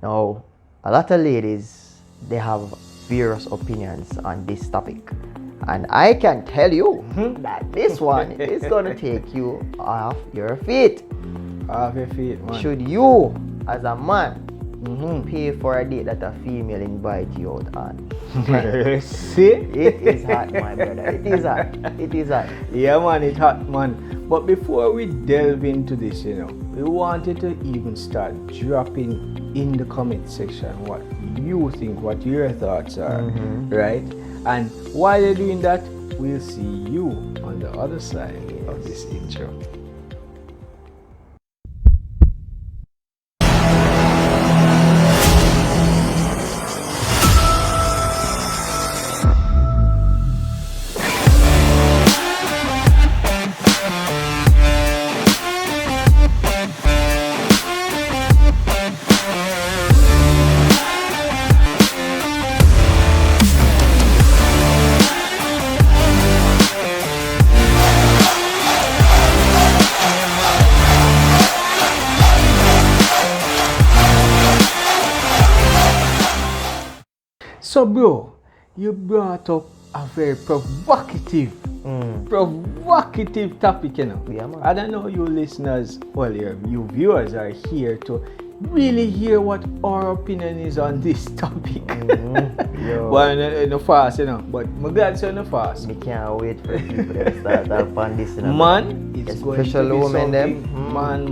Now, a lot of ladies, they have various opinions on this topic. And I can tell you that this one is going to take you off your feet. Off your feet, man. Should you, as a man, pay for a date that a female invite you out on? See? It is hot, my brother. It is hot. It is hot. Yeah, man, it's hot, man. But before we delve into this, we wanted to even start dropping in the comment section what you think, what your thoughts are, right? And while you're doing that, we'll see you on the other side of this intro. So, bro, you brought up a very provocative topic, Yeah, man. I don't know you listeners, well, you viewers are here to really hear what our opinion is on this topic. Well, in the fast, but I'm glad so in the fast. We can't wait for people to start up on this. Man, it's going to be Especially women, something. Man,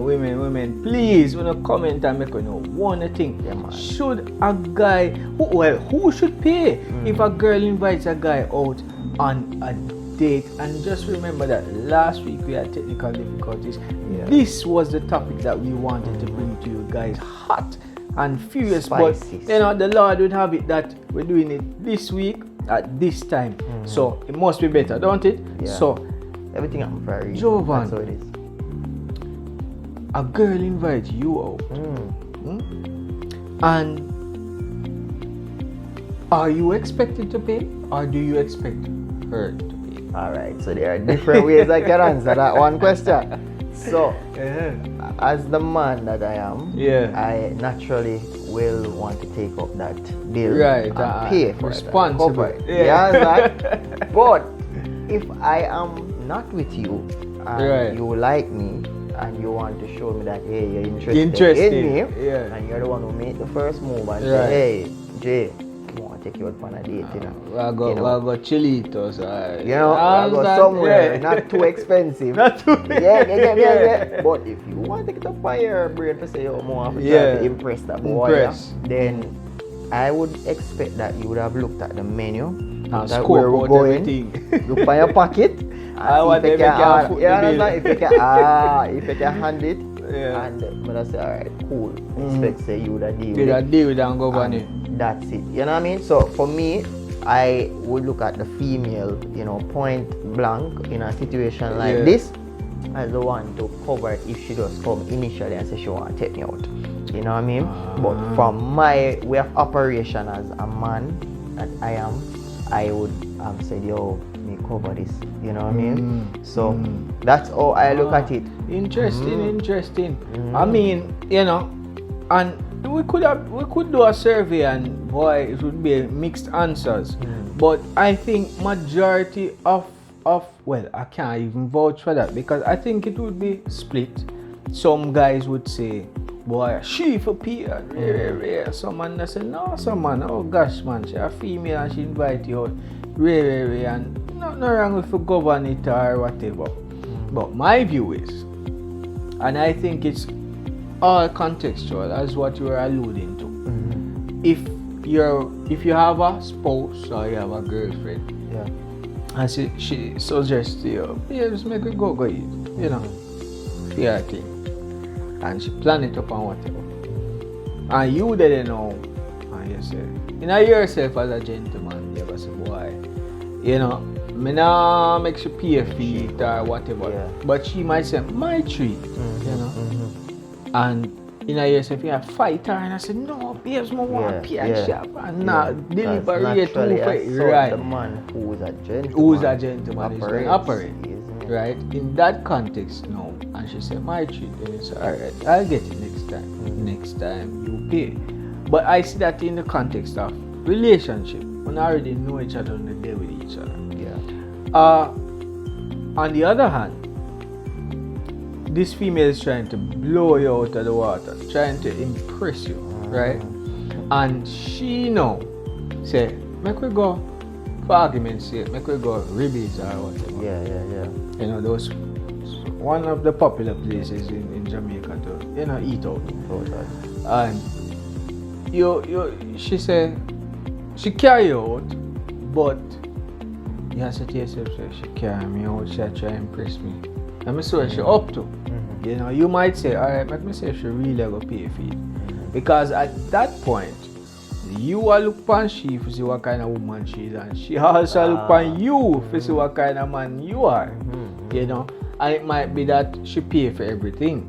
women, please, comment and make know one thing. Yeah, man. Should a guy, who should pay if a girl invites a guy out on a date? And just remember that last week we had technical difficulties. Yeah. This was the topic that we wanted to bring to you guys, hot and furious. Spicy. But the Lord would have it that we're doing it this week at this time, so it must be better, don't it? Yeah. So Everything happens for a reason. Jovan, That's how it is. a girl invites you out, and are you expected to pay, or do you expect her to pay? Alright, so there are different ways I can answer that one question. So, as the man that I am, I naturally will want to take up that bill Right, and pay for responsible. it. Cover it. Right? But if I am not with you and you like me and you want to show me that hey, you're interested in me, and you're the one who made the first move and say, hey, Jay, I want to take you out on a date, I'll go Chilitos, I'll go somewhere not too expensive. Not too yeah. But if you want to take it up on your brain to say, oh, more to impress that boy, then I would expect that you would have looked at the menu and that where we're going, everything. look at your pocket, and if you can hand it, and but I say, alright, cool. Expect say you would have deal with it. And go on it. That's it. You know what I mean? So for me, I would look at the female, point blank in a situation like this as the one to cover it if she does come initially and say she want to take me out. You know what I mean? But from my way of operation as a man that I am, I would have said, yo, me cover this. You know what I mean? So that's how I look at it. Interesting. I mean, and we could do a survey and boy, it would be mixed answers. But I think majority of well, I can't even vouch for that because I think it would be split. Some guys would say, boy, she for Peter, rare. Some man that say, no, some man, oh gosh man, she a female and she invite you out, rare, and nothing wrong with you govern it or whatever. But my view is, and I think it's all contextual as what you were alluding to. If you have a spouse or you have a girlfriend, and she suggests to you, just make it go eat, fair thing, and she plan it up and whatever, and you didn't know, and you say, yourself as a gentleman, you ever say, boy, me nah make she pay a fee or whatever, but she might say, my treat, and yourself, you fight her, and I said, no, babes, I want to pay a shop, and not deliberate too right. The man who's a gentleman, is going to operate, right? In that context, no, and she said, my treat, then you say, alright, I'll get it next time. Next time you pay. But I see that in the context of relationship. When I already know each other and they deal with each other. Yeah. On the other hand, this female is trying to blow you out of the water, trying to impress you, right? And she know, say, make we go, for argument's sake, make we go Ribbies or whatever. Yeah. You know, those, one of the popular places in Jamaica to, eat out. And she say, she carry you out, but you have to tell yourself, she carry me out, she try to impress me. Let me see what she up to. You know, you might say, alright, let me see if she really go pay for it. Because at that point, you will look upon she to see what kind of woman she is, and she also look upon you to see what kind of man you are. You know, and it might be that she pay for everything.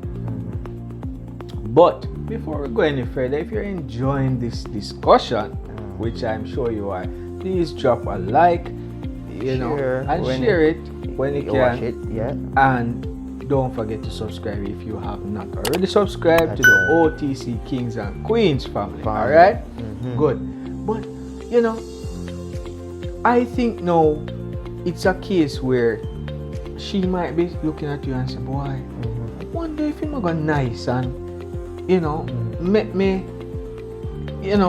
But before we go any further, if you're enjoying this discussion, which I'm sure you are, please drop a like, and share it when you can. Watch it, yeah. And don't forget to subscribe if you have not already subscribed to the OTC Kings and Queens family. Alright? Good. But I think now it's a case where she might be looking at you and say, boy, I wonder if you're gonna nice and make me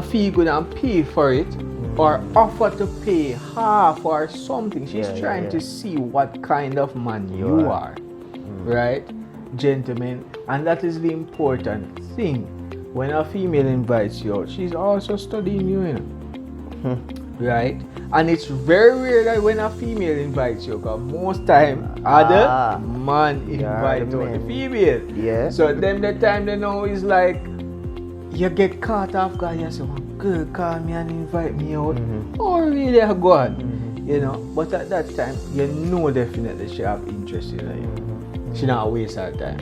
feel good and pay for it, or offer to pay half or something. She's trying to see what kind of man you are. Right, gentlemen, and that is the important thing. When a female invites you out, she's also studying you, right? And it's very rare that when a female invites you, because most time other man invites out the female. Yeah. So then the time they know is like you get caught off guard. You say, "One girl call me and invite me out." Oh, really? I go on, But at that time, you know definitely she have interest in you. She not waste her time.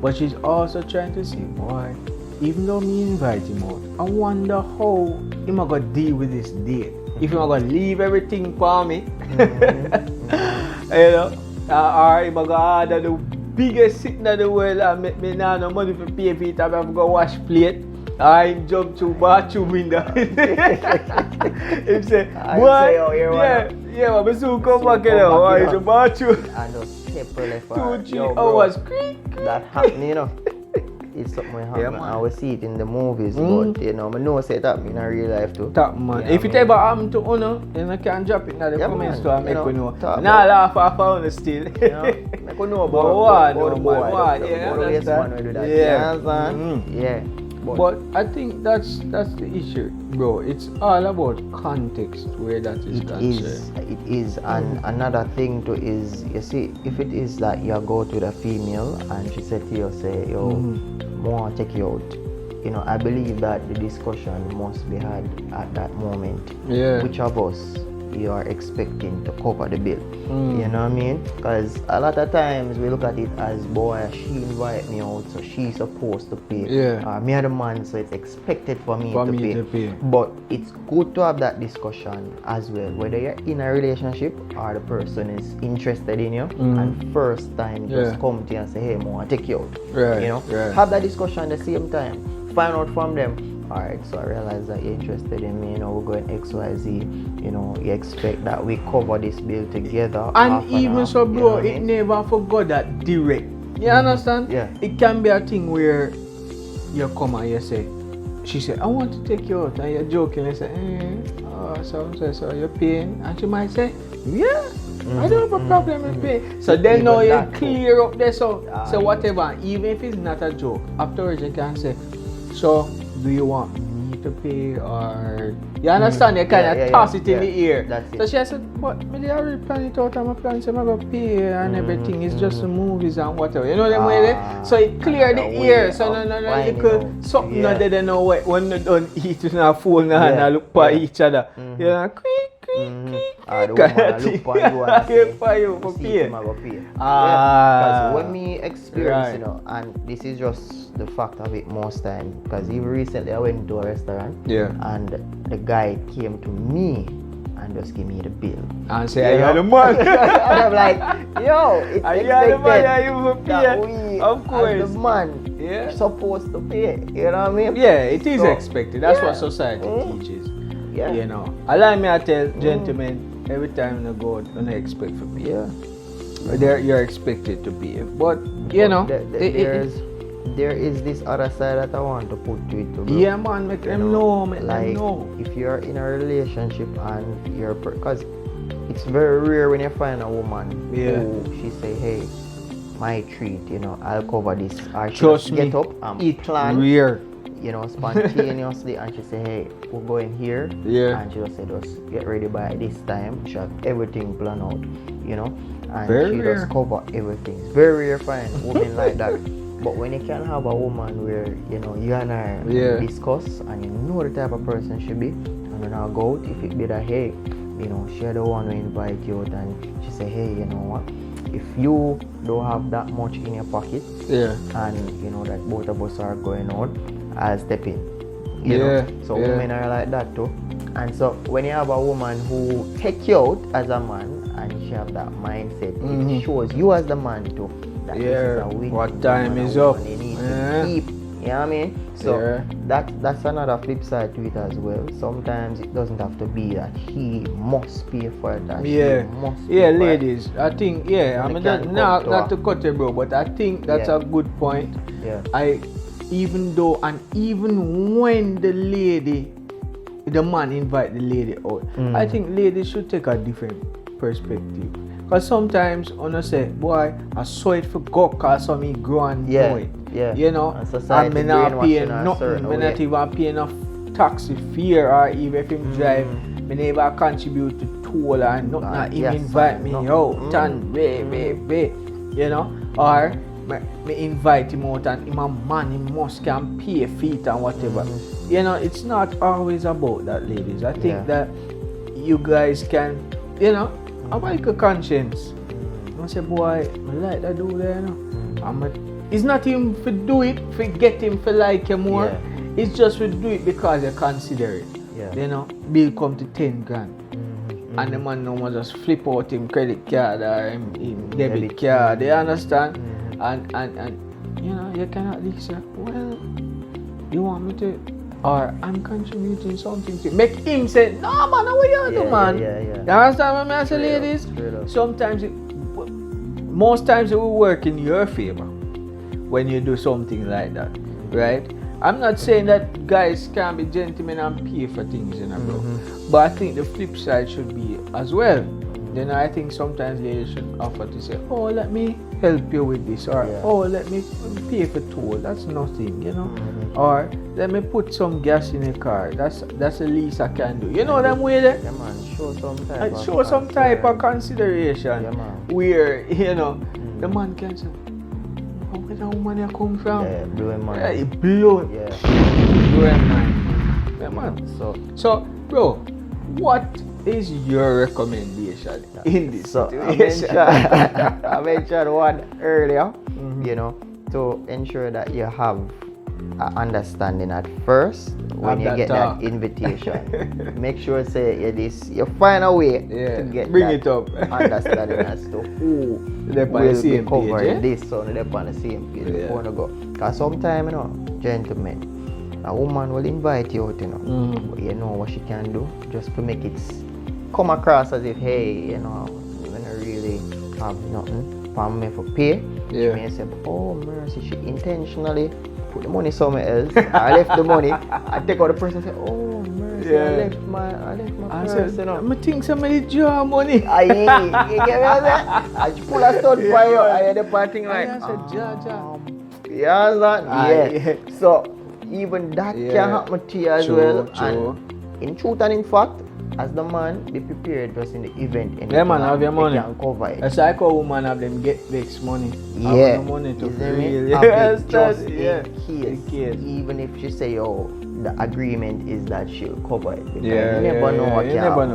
But she's also trying to see, boy, even though me invite him out, I wonder how he might gonna deal with this date. If he might gonna leave everything for me, or he might gonna order the biggest sitting in the world and make me now no money for pay for it, I'm gonna go wash plate. I jump to bathroom window. Him say, what? Yeah, but soon come back here. To bathroom. And just separately for 2-3 hours. That happening, It's something we happen. I always see it in the movies, but I know say that in real life too. Top man. If it ever happen to Uno, then I can drop it in the comments to make you know. Now laugh off on still. Make you know about the boy. Yeah. But I think that's the issue, bro. It's all about context where that is concerned. It is. And another thing too is, you see, if it is like you go to the female and she said to you, say, yo, I want to take you out. I believe that the discussion must be had at that moment. Yeah. Which of us you are expecting to cover the bill? You know what I mean? Because a lot of times we look at it as, boy, she invite me out, so she's supposed to pay. Yeah. Me are the man, so it's expected for me to pay. But it's good to have that discussion as well, whether you're in a relationship or the person is interested in you, and first time just come to you and say, hey, I want to take you out. Right. Have that discussion at the same time. Find out from them. Alright, so I realize that you're interested in me, we're going XYZ, you expect that we cover this bill together. And even so, bro, it never forgot that direct. You understand? Yeah. It can be a thing where you come and you say, she said, I want to take you out, and you're joking, and say, so you're paying, and she might say, yeah. I don't have a problem with pay. So then now you clear up there, so whatever, even if it's not a joke, afterwards you can say, so do you want me to pay, or you understand? You kind of toss it in the air. That's it. So she said, but me already plan it out, I'm planning to go pay and everything. It's just the movies and whatever. You know them way there? So it clear the air. So no, you could something that they don't know when they don't eat in a phone and look for each other. You know, the woman look for you and say, for you for pay. Because when me experience, and this is just the fact of it most time, because even recently I went to a restaurant and the guy came to me and just give me the bill and say, are you the man? And I'm like, yo, it's expected that we, of course, as the man Yeah. supposed to pay. You know what I mean? Yeah, it is So, expected. That's yeah. what society teaches. Yeah. You know. Allow me to tell gentlemen, every time you go out, you expect for pay. Yeah. You're expected to pay. But you know, there is this other side that I want to put to it too, bro. yeah, man, make them know, make them know. If you're in a relationship and you're, because it's very rare when you find a woman who she say, hey, my treat, you know, I'll cover this. Or she Trust me, get up and it plan, rare. you know, spontaneously, and she say, hey, we're going here. Yeah. And she just say, just get ready by this time. She have everything planned out, you know. And Very she rare. just cover everything. It's very rare find women like that. But when you can have a woman where, you know, you and her discuss and you know the type of person she be, and then I'll go out, if it be that, hey, you know, she the one who invite you out, and she say, hey, you know what, if you don't have that much in your pocket, and you know that both of us are going out, I'll step in. You know? So women are like that too. And so when you have a woman who take you out as a man and she have that mindset, it shows you as the man too that this is a win. What time is up? You need to keep. You know what I mean? So that's another flip side to it as well. Sometimes it doesn't have to be that he must pay for it. That she must pay for ladies. I think I mean not to cut it, bro, but I think that's a good point. Yeah. Even when the man invite the lady out, I think ladies should take a different perspective. Because sometimes I say, boy, I saw it for go cause of me grow and know it. Yeah. You know, and me not paying nothing, me not even paying enough taxi fare, or even if him drive, me never contribute to toll or not even invite me out and baby, you know, or me invite him out and him a man, he must can pay feet and whatever. You know, it's not always about that, ladies. I think that you guys can, you know, have a little conscience. I say, boy, I like that dude there, you know. It's not even for do it, for get him for like you more. It's just for do it because you consider it. You know, bill come to 10 grand. And the man no more just flip out him credit card or him debit card. You understand? And you know, you can at least say, well, you want me to, or I'm contributing something to make him say, no man, what you do, man? You understand what I say, ladies? Sometimes most times it will work in your favor when you do something like that, right? I'm not saying that guys can't be gentlemen and pay for things, you know, bro. But I think the flip side should be as well. Then I think sometimes ladies should offer to say, oh, let me help you with this, or oh, let me pay for toll. That's nothing, you know. Or let me put some gas in the car. That's the least I can do. You know them way there? Yeah, man. Show some type of consideration. Yeah, man. Where, you know, the man can say, oh, where the woman you come from? Yeah, blow him mind. Yeah, it blow. Yeah. Blow him mind. Yeah, man. So, bro, what is your recommendation in this situation? I mentioned one earlier, you know, to ensure that you have an understanding at first when you get that invitation. Make sure you find a way to get bring that it up. understanding as to who will be covering this, so they're on the same page before you go. Because sometimes, you know, gentlemen, a woman will invite you out, you know, but you know what she can do just to make it come across as if, hey, you know, we don't really have nothing for me for pay. She may say, oh mercy, she intentionally put the money somewhere else. I left the money. I take out the person and say, oh mercy, I left my purse, you know. I think somebody draw money. You get me? I pull a stud for you. I had the parting like, So even that can happen to you as well. And in truth and in fact, as the man, be prepared just in the event. Yeah, man, have your money. Can cover it. It's like a woman have them get vex money. Yeah. Have no money to real. Yes, just in case. Even if she say, oh, the agreement is that she'll cover it. Because you never know what can happen.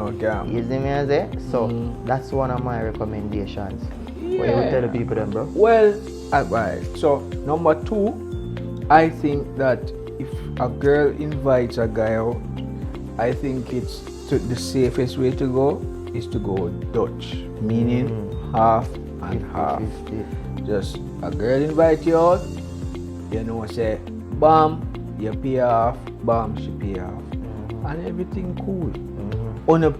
You see me as it? So that's one of my recommendations. What you would tell the people then, bro? Well, alright. So number 2, I think that if a girl invites a guy out, I think it's the safest way to go is to go Dutch, meaning half and half. Just a girl invite you out, you know, say, bam, you pay off, bam, she pay off. And everything cool. On a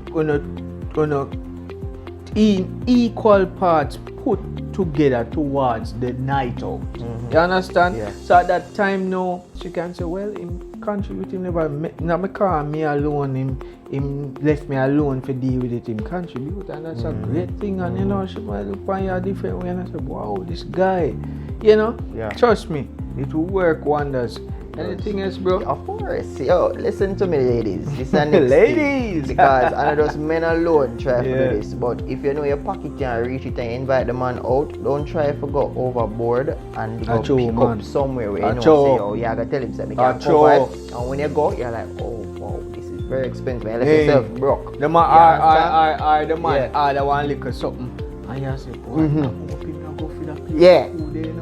equal parts put together towards the night out. You understand? Yeah. So at that time now, she can say, well, him contribute, him never me call me alone, him left me alone for deal with it, him contribute, and that's a great thing. And you know, she might look on you a different way and I say, wow, this guy, you know, trust me, it will work wonders. Anything else, bro? Of course. Yo, listen to me, ladies. This is the next Ladies! thing. Because I know just men alone try to do this. But if you know your pocket can reach it and you invite the man out, don't try to go overboard and go pick up somewhere where you know, say, oh, yeah, I gotta tell him something. And when you go, you're like, oh, wow, this is very expensive. You let yourself broke. The man, the man, the one liquor something. And you say, boy, I'm hoping I go for that place. Yeah.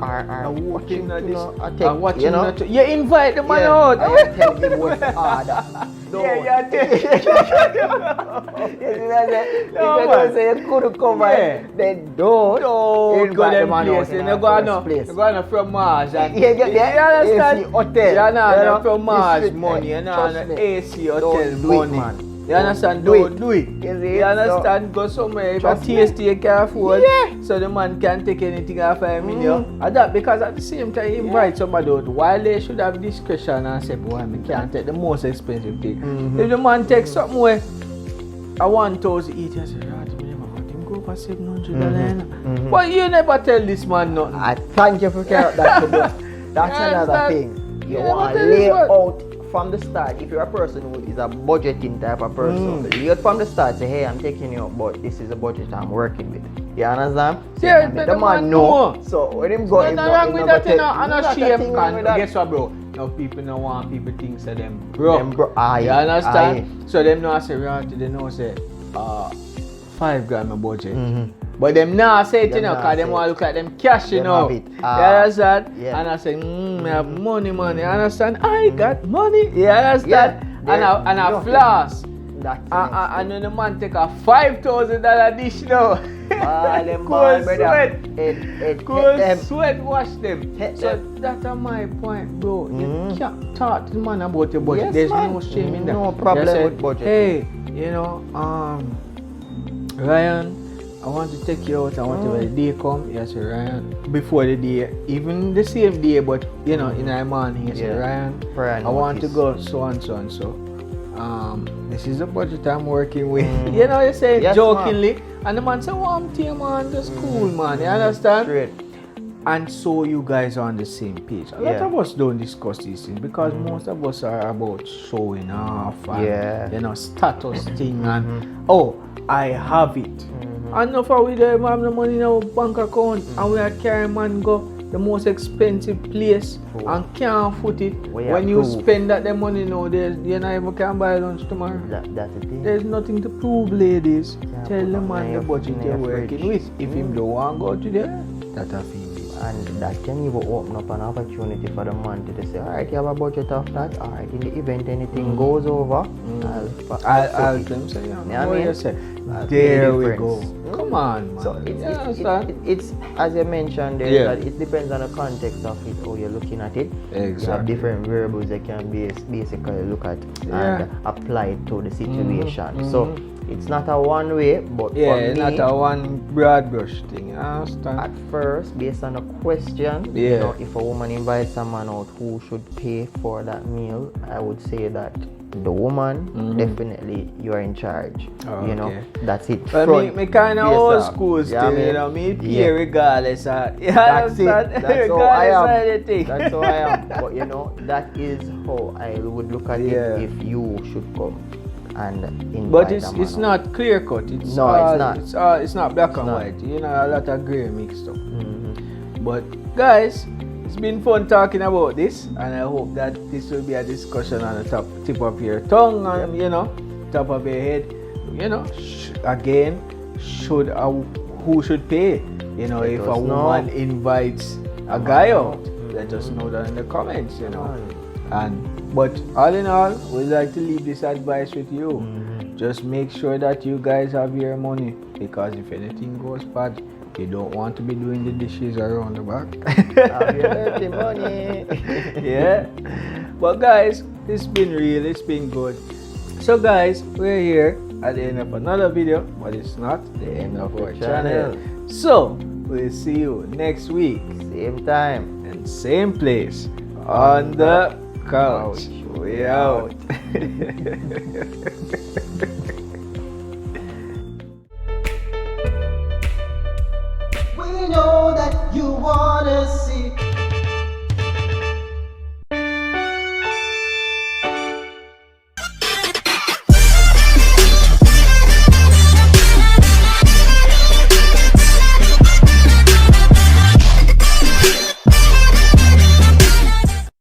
I'm watching this. You know? You invite the man out. I tell him what's harder. Yeah, tell him. If you say you couldn't come then don't go them place. You're going from Mars. And you understand? AC hotel. You're not from Mars money. You're not AC hotel money. You understand? Don't do it. You understand? Go somewhere. If a tasty you can afford, so the man can't take anything off of him. And that because at the same time, you invite somebody out. While they should have discretion and say, boy, I can't take the most expensive thing. If the man takes something where I 1,000 eat, you say, right, him go for $700. But you never tell this man nothing. I thank you for carrying that. That's another thing. You want to lay out from the start. If you're a person who is a budgeting type of person, lay out from the start, say, hey, I'm taking you out, but this is a budget I'm working with. You understand? So the man know. So when him go, nothing wrong with that, and a shame can. Guess what, bro? Now people don't want people think say them bro. You understand? So them now say reality, they know say $5,000 my budget. But them now say it, you know, because them want to look like them cash, you know. You understand? And I say, I have money, you understand? I got money, you understand? And I floss. And then the man take a $5,000 dish now. Cool sweat wash them. So that's my point, bro. You can't talk to the man about your budget. There's no shame in that. No problem with budget. Hey, you know, Ryan, I want to take you out. I want to when the day come. You say, Ryan, before the day, even the same day, but you know, in the morning, you say, Ryan, I want to go so and so and so. This is the budget I'm working with. You know, you say jokingly, and the man say, "Oh, I'm here, man. That's cool, man." You understand? Straight. And so you guys are on the same page. A lot of us don't discuss these things because most of us are about showing off and you know, status thing and I have it. And enough of we don't have the money in our bank account and we are carrying man go the most expensive place and can't foot it. When you spend that the money nowadays, you not even can buy lunch tomorrow. That's the thing. There's nothing to prove, ladies. Tell the man the budget you're working with. If him don't want to go to there, that's a fee. And that can even open up an opportunity for the man to say, alright, you have a budget of that, alright, in the event anything goes over, I'll them say, there we go. Come on, man. So it's as you mentioned there, that it depends on the context of it, how you're looking at it. Exactly. You have different variables that can basically look at and apply it to the situation. So it's not a one way, but for me, it's not a one broad brush thing. I understand. At first, based on the question, you know, if a woman invites a man out who should pay for that meal, I would say that the woman, definitely you're in charge. You know, that's it. But me kind of old school still, you know, me pay regardless. That's it. That's how I am. That's how I am. But you know, that is how I would look at it if you should come. But it's not clear cut. It's not black and white. You know, a lot of grey mixed up. But guys, it's been fun talking about this, and I hope that this will be a discussion on the tip of your tongue and you know, top of your head. You know, again, who should pay? You know, if a woman invites a guy out, let us know that in the comments. You know, but all in all, we'd like to leave this advice with you. Just make sure that you guys have your money, because if anything goes bad, You don't want to be doing the dishes around the back. Have your dirty money. Yeah. But guys, it's been real, it's been good. So guys, we're here at the end of another video, but it's not the end of our channel. So we'll see you next week, Same time. and same place on the couch. We out.